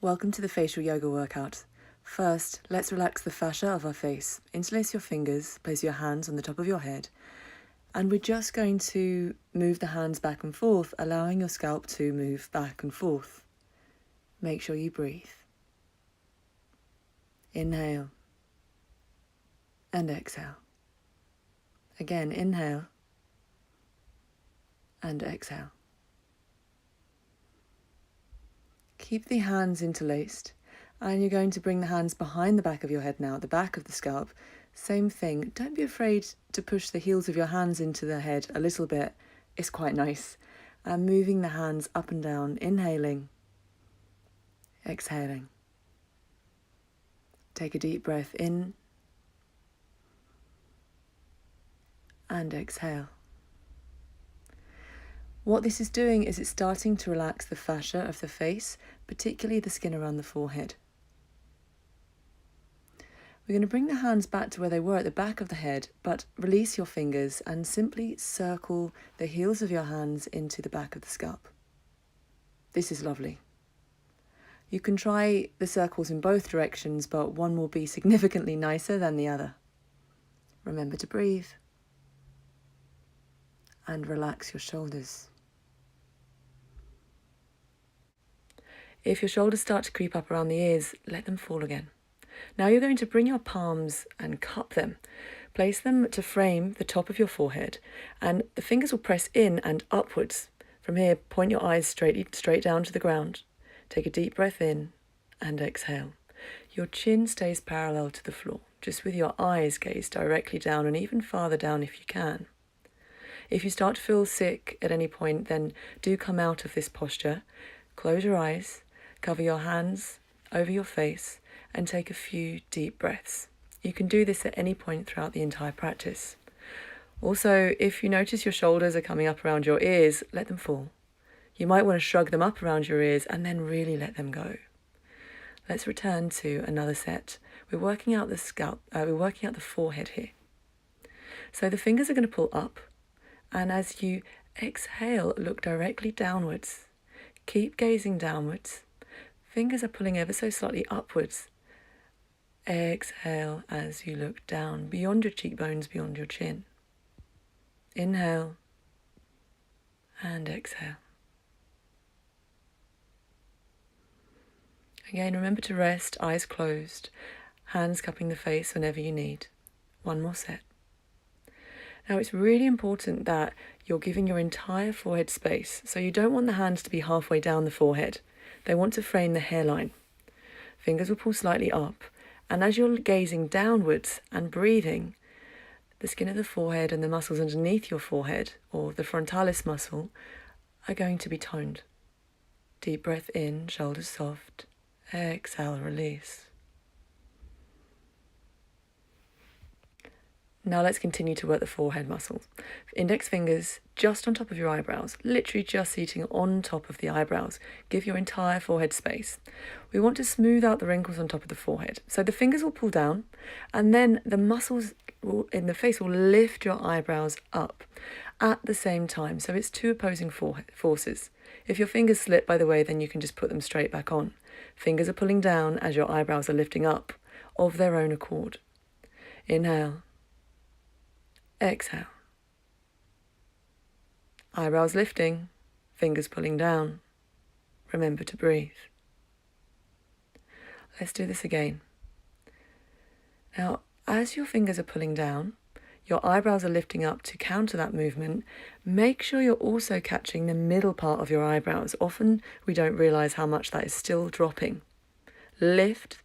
Welcome to the facial yoga workout. First, let's relax the fascia of our face. Interlace your fingers, place your hands on the top of your head, and we're just going to move the hands back and forth, allowing your scalp to move back and forth. Make sure you breathe. Inhale and exhale. Again, inhale and exhale. Keep the hands interlaced, and you're going to bring the hands behind the back of your head now, at the back of the scalp. Same thing, don't be afraid to push the heels of your hands into the head a little bit. It's quite nice. And moving the hands up and down, inhaling, exhaling. Take a deep breath in and exhale. What this is doing is it's starting to relax the fascia of the face, particularly the skin around the forehead. We're going to bring the hands back to where they were at the back of the head, but release your fingers and simply circle the heels of your hands into the back of the scalp. This is lovely. You can try the circles in both directions, but one will be significantly nicer than the other. Remember to breathe and relax your shoulders. If your shoulders start to creep up around the ears, let them fall again. Now you're going to bring your palms and cup them. Place them to frame the top of your forehead, and the fingers will press in and upwards. From here, point your eyes straight down to the ground. Take a deep breath in and exhale. Your chin stays parallel to the floor, just with your eyes gaze directly down and even farther down if you can. If you start to feel sick at any point, then do come out of this posture. Close your eyes, cover your hands over your face, and take a few deep breaths. You can do this at any point throughout the entire practice. Also, if you notice your shoulders are coming up around your ears, let them fall. You might want to shrug them up around your ears and then really let them go. Let's return to another set. We're working out the scalp, we're working out the forehead here. So the fingers are going to pull up, and as you exhale, look directly downwards. Keep gazing downwards. Fingers are pulling ever so slightly upwards. Exhale as you look down, beyond your cheekbones, beyond your chin. Inhale and exhale. Again, remember to rest, eyes closed, hands cupping the face whenever you need. One more set. Now it's really important that you're giving your entire forehead space, so you don't want the hands to be halfway down the forehead. They want to frame the hairline. Fingers will pull slightly up, and as you're gazing downwards and breathing, the skin of the forehead and the muscles underneath your forehead, or the frontalis muscle, are going to be toned. Deep breath in, shoulders soft. Exhale, release. Now let's continue to work the forehead muscles. Index fingers just on top of your eyebrows, literally just sitting on top of the eyebrows. Give your entire forehead space. We want to smooth out the wrinkles on top of the forehead. So the fingers will pull down, and then the muscles in the face will lift your eyebrows up at the same time. So it's two opposing forces. If your fingers slip, by the way, then you can just put them straight back on. Fingers are pulling down as your eyebrows are lifting up of their own accord. Inhale. Exhale. Eyebrows lifting, fingers pulling down. Remember to breathe. Let's do this again. Now, as your fingers are pulling down, your eyebrows are lifting up to counter that movement. Make sure you're also catching the middle part of your eyebrows. Often we don't realize how much that is still dropping. Lift,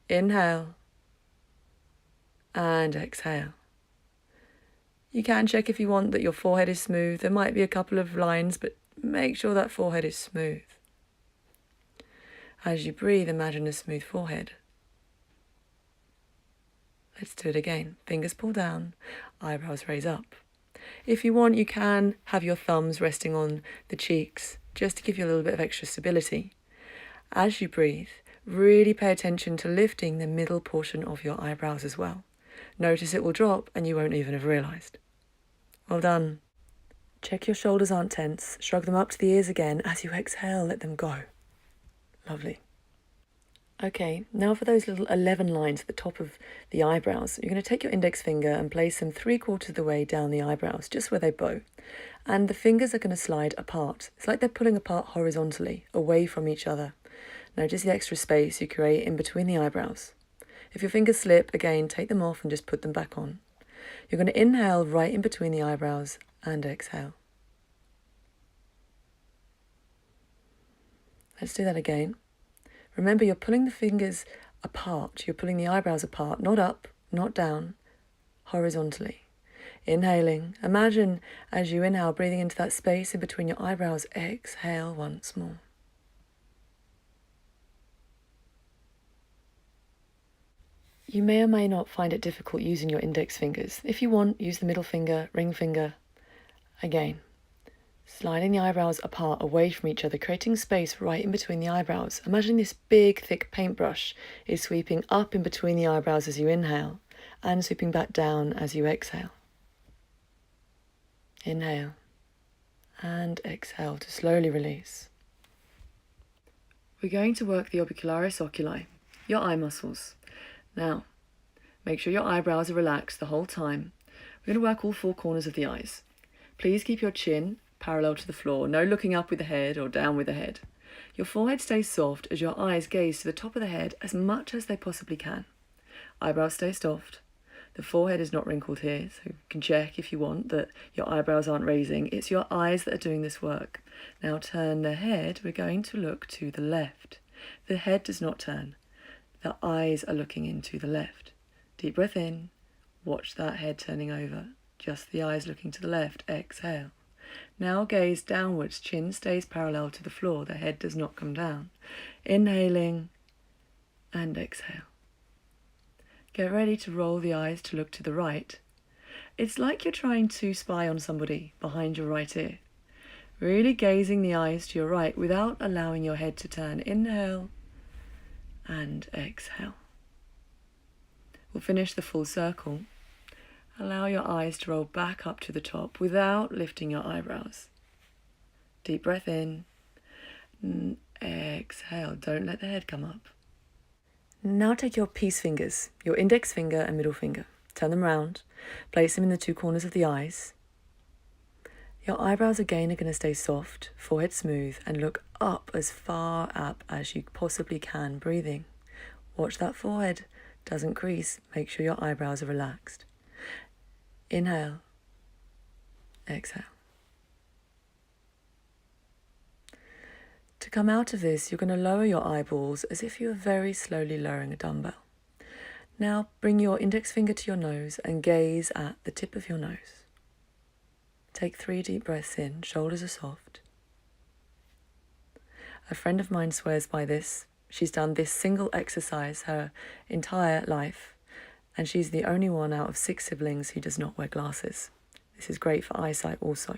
inhale, and exhale. You can check if you want that your forehead is smooth. There might be a couple of lines, but make sure that forehead is smooth. As you breathe, imagine a smooth forehead. Let's do it again. Fingers pull down, eyebrows raise up. If you want, you can have your thumbs resting on the cheeks, just to give you a little bit of extra stability. As you breathe, really pay attention to lifting the middle portion of your eyebrows as well. Notice it will drop and you won't even have realised. Well done. Check your shoulders aren't tense. Shrug them up to the ears again. As you exhale, let them go. Lovely. Okay, now for those little 11 lines at the top of the eyebrows, you're going to take your index finger and place them 3/4 of the way down the eyebrows, just where they bow. And the fingers are going to slide apart. It's like they're pulling apart horizontally, away from each other. Notice the extra space you create in between the eyebrows. If your fingers slip, again, take them off and just put them back on. You're going to inhale right in between the eyebrows and exhale. Let's do that again. Remember, you're pulling the fingers apart. You're pulling the eyebrows apart, not up, not down, horizontally. Inhaling. Imagine as you inhale, breathing into that space in between your eyebrows. Exhale once more. You may or may not find it difficult using your index fingers. If you want, use the middle finger, ring finger. Again, sliding the eyebrows apart away from each other, creating space right in between the eyebrows. Imagine this big, thick paintbrush is sweeping up in between the eyebrows as you inhale and sweeping back down as you exhale. Inhale and exhale to slowly release. We're going to work the orbicularis oculi, your eye muscles. Now, make sure your eyebrows are relaxed the whole time. We're going to work all 4 corners of the eyes. Please keep your chin parallel to the floor, no looking up with the head or down with the head. Your forehead stays soft as your eyes gaze to the top of the head as much as they possibly can. Eyebrows stay soft. The forehead is not wrinkled here, so you can check if you want that your eyebrows aren't raising. It's your eyes that are doing this work. Now turn the head. We're going to look to the left. The head does not turn. The eyes are looking into the left. Deep breath in. Watch that head turning over. Just the eyes looking to the left. Exhale. Now gaze downwards. Chin stays parallel to the floor. The head does not come down. Inhaling and exhale. Get ready to roll the eyes to look to the right. It's like you're trying to spy on somebody behind your right ear. Really gazing the eyes to your right without allowing your head to turn. Inhale and exhale. We'll finish the full circle. Allow your eyes to roll back up to the top without lifting your eyebrows. Deep breath in. Exhale. Don't let the head come up. Now take your peace fingers, your index finger and middle finger. Turn them round. Place them in the 2 corners of the eyes. Your eyebrows again are going to stay soft, forehead smooth, and look up as far up as you possibly can, breathing. Watch that forehead doesn't crease. Make sure your eyebrows are relaxed. Inhale. Exhale. To come out of this, you're going to lower your eyeballs as if you were very slowly lowering a dumbbell. Now bring your index finger to your nose and gaze at the tip of your nose. Take 3 deep breaths in, shoulders are soft. A friend of mine swears by this. She's done this single exercise her entire life, and she's the only one out of 6 siblings who does not wear glasses. This is great for eyesight also.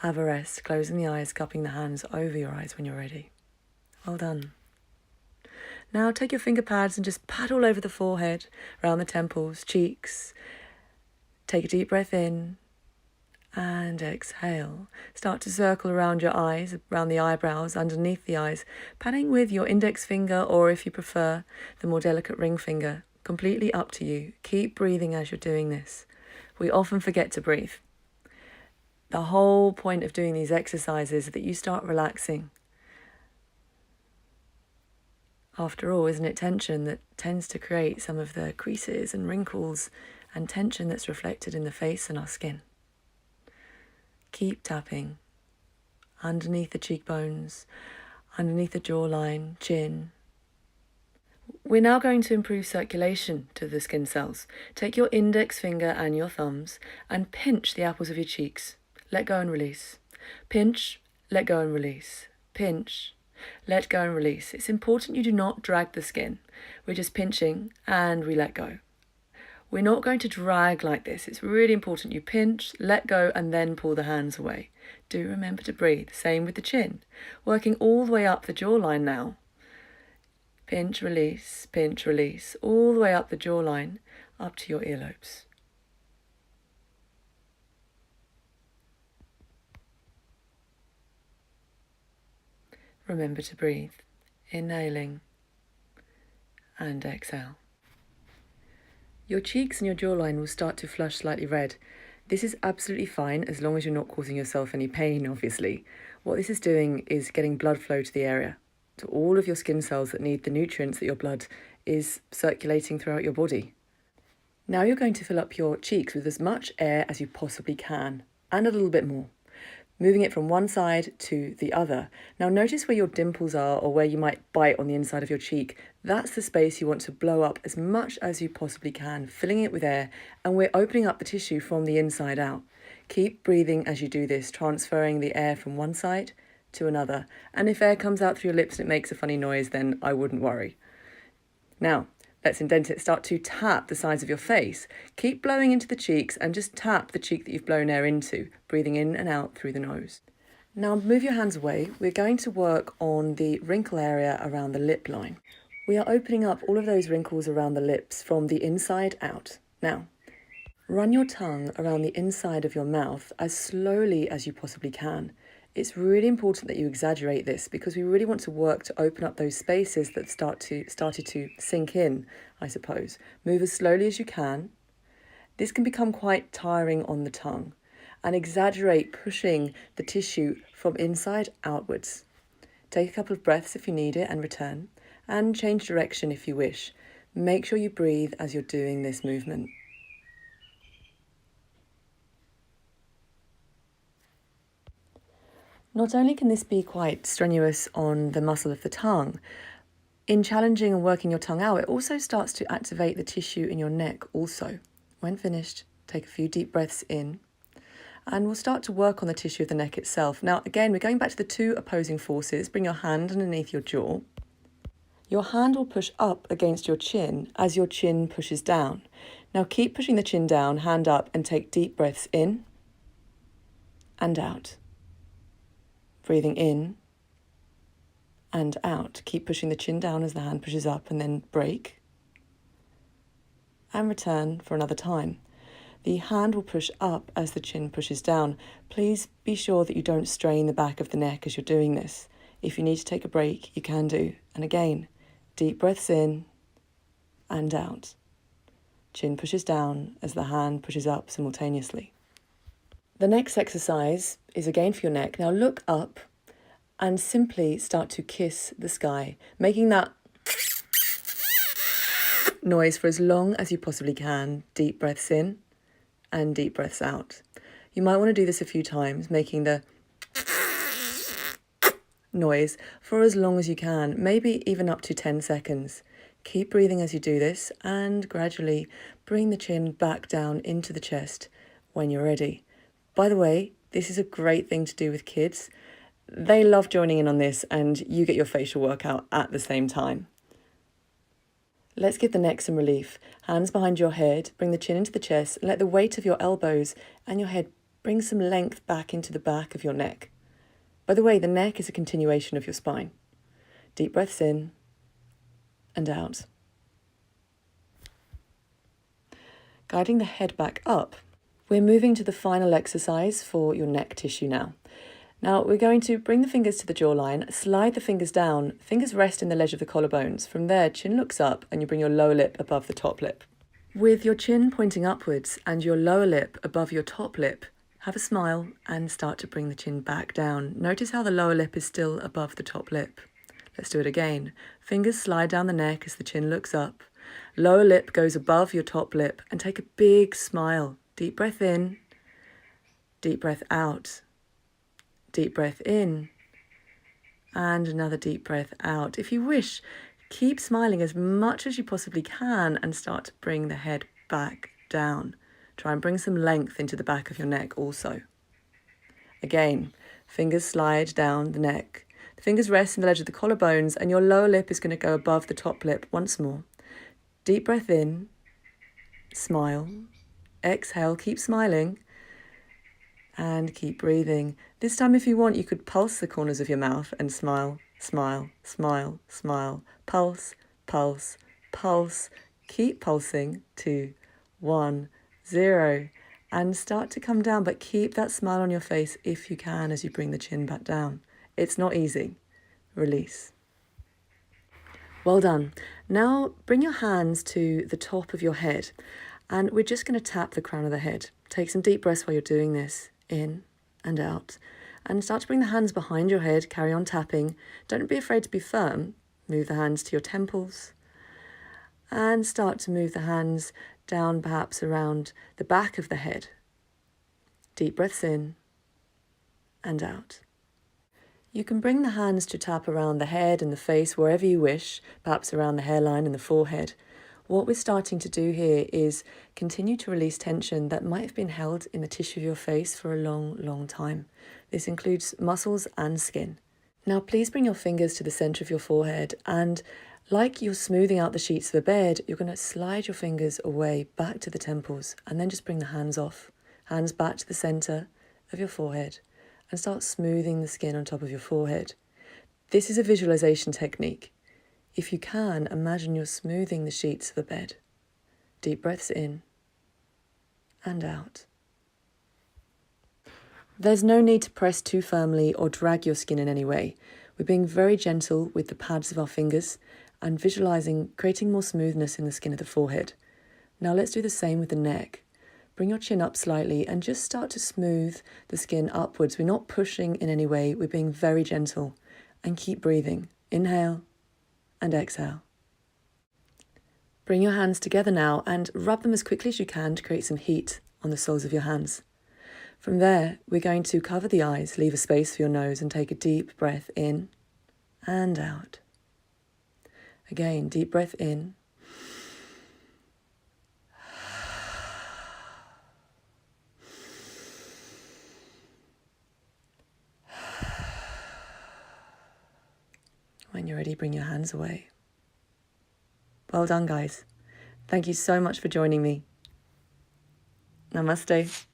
Have a rest, closing the eyes, cupping the hands over your eyes when you're ready. Well done. Now take your finger pads and just pat all over the forehead, around the temples, cheeks. Take a deep breath in and exhale. Start to circle around your eyes, around the eyebrows, underneath the eyes, patting with your index finger or, if you prefer, the more delicate ring finger. Completely up to you. Keep breathing as you're doing this. We often forget to breathe. The whole point of doing these exercises is that you start relaxing. After all, isn't it tension that tends to create some of the creases and wrinkles and tension that's reflected in the face and our skin? Keep tapping underneath the cheekbones, underneath the jawline, chin. We're now going to improve circulation to the skin cells. Take your index finger and your thumbs and pinch the apples of your cheeks. Let go and release. Pinch, let go and release. Pinch, let go and release. It's important you do not drag the skin. We're just pinching and we let go. We're not going to drag like this. It's really important you pinch, let go, and then pull the hands away. Do remember to breathe. Same with the chin. Working all the way up the jawline now. Pinch, release, all the way up the jawline, up to your earlobes. Remember to breathe, inhaling and exhale. Your cheeks and your jawline will start to flush slightly red. This is absolutely fine as long as you're not causing yourself any pain, obviously. What this is doing is getting blood flow to the area, to all of your skin cells that need the nutrients that your blood is circulating throughout your body. Now you're going to fill up your cheeks with as much air as you possibly can, and a little bit more, moving it from one side to the other. Now notice where your dimples are or where you might bite on the inside of your cheek. That's the space you want to blow up as much as you possibly can, filling it with air, and we're opening up the tissue from the inside out. Keep breathing as you do this, transferring the air from one side to another. And if air comes out through your lips and it makes a funny noise, then I wouldn't worry. Now, let's indent it. Start to tap the sides of your face. Keep blowing into the cheeks and just tap the cheek that you've blown air into, breathing in and out through the nose. Now move your hands away. We're going to work on the wrinkle area around the lip line. We are opening up all of those wrinkles around the lips from the inside out. Now, run your tongue around the inside of your mouth as slowly as you possibly can. It's really important that you exaggerate this because we really want to work to open up those spaces that started to sink in, I suppose. Move as slowly as you can. This can become quite tiring on the tongue. And exaggerate pushing the tissue from inside outwards. Take a couple of breaths if you need it and return. And change direction if you wish. Make sure you breathe as you're doing this movement. Not only can this be quite strenuous on the muscle of the tongue, in challenging and working your tongue out, it also starts to activate the tissue in your neck also. When finished, take a few deep breaths in, and we'll start to work on the tissue of the neck itself. Now, again, we're going back to the two opposing forces. Bring your hand underneath your jaw. Your hand will push up against your chin as your chin pushes down. Now, keep pushing the chin down, hand up, and take deep breaths in and out. Breathing in and out. Keep pushing the chin down as the hand pushes up and then break. And return for another time. The hand will push up as the chin pushes down. Please be sure that you don't strain the back of the neck as you're doing this. If you need to take a break, you can do. And again, deep breaths in and out. Chin pushes down as the hand pushes up simultaneously. The next exercise is again for your neck. Now look up and simply start to kiss the sky, making that noise for as long as you possibly can. Deep breaths in and deep breaths out. You might want to do this a few times, making the noise for as long as you can, maybe even up to 10 seconds. Keep breathing as you do this and gradually bring the chin back down into the chest when you're ready. By the way, this is a great thing to do with kids. They love joining in on this and you get your facial workout at the same time. Let's give the neck some relief. Hands behind your head, bring the chin into the chest, and let the weight of your elbows and your head bring some length back into the back of your neck. By the way, the neck is a continuation of your spine. Deep breaths in and out. Guiding the head back up. We're moving to the final exercise for your neck tissue now. Now we're going to bring the fingers to the jawline, slide the fingers down, fingers rest in the ledge of the collarbones. From there, chin looks up and you bring your lower lip above the top lip. With your chin pointing upwards and your lower lip above your top lip, have a smile and start to bring the chin back down. Notice how the lower lip is still above the top lip. Let's do it again. Fingers slide down the neck as the chin looks up. Lower lip goes above your top lip and take a big smile. Deep breath in, deep breath out, deep breath in, and another deep breath out. If you wish, keep smiling as much as you possibly can and start to bring the head back down. Try and bring some length into the back of your neck also. Again, fingers slide down the neck. The fingers rest in the ledge of the collarbones and your lower lip is going to go above the top lip once more. Deep breath in, smile, exhale, keep smiling, and keep breathing. This time, if you want, you could pulse the corners of your mouth and smile, smile, smile, smile, pulse, pulse, pulse. Keep pulsing. 2, 1, 0, and start to come down, but keep that smile on your face if you can as you bring the chin back down. It's not easy. release. Well done. Now bring your hands to the top of your head and we're just going to tap the crown of the head. Take some deep breaths while you're doing this, in and out. And start to bring the hands behind your head, carry on tapping. Don't be afraid to be firm. Move the hands to your temples and start to move the hands down perhaps around the back of the head. Deep breaths in and out. You can bring the hands to tap around the head and the face wherever you wish, perhaps around the hairline and the forehead. What we're starting to do here is continue to release tension that might have been held in the tissue of your face for a long, long time. This includes muscles and skin. Now please bring your fingers to the centre of your forehead and like you're smoothing out the sheets of a bed, you're going to slide your fingers away back to the temples and then just bring the hands off. Hands back to the centre of your forehead and start smoothing the skin on top of your forehead. This is a visualization technique. If you can, imagine you're smoothing the sheets of a bed. Deep breaths in and out. There's no need to press too firmly or drag your skin in any way. We're being very gentle with the pads of our fingers and visualizing creating more smoothness in the skin of the forehead. Now let's do the same with the neck. Bring your chin up slightly and just start to smooth the skin upwards. We're not pushing in any way, we're being very gentle. And keep breathing. Inhale and exhale. Bring your hands together now and rub them as quickly as you can to create some heat on the soles of your hands. From there, we're going to cover the eyes, leave a space for your nose and take a deep breath in and out. Again, deep breath in. When you're ready, bring your hands away. Well done, guys. Thank you so much for joining me. Namaste.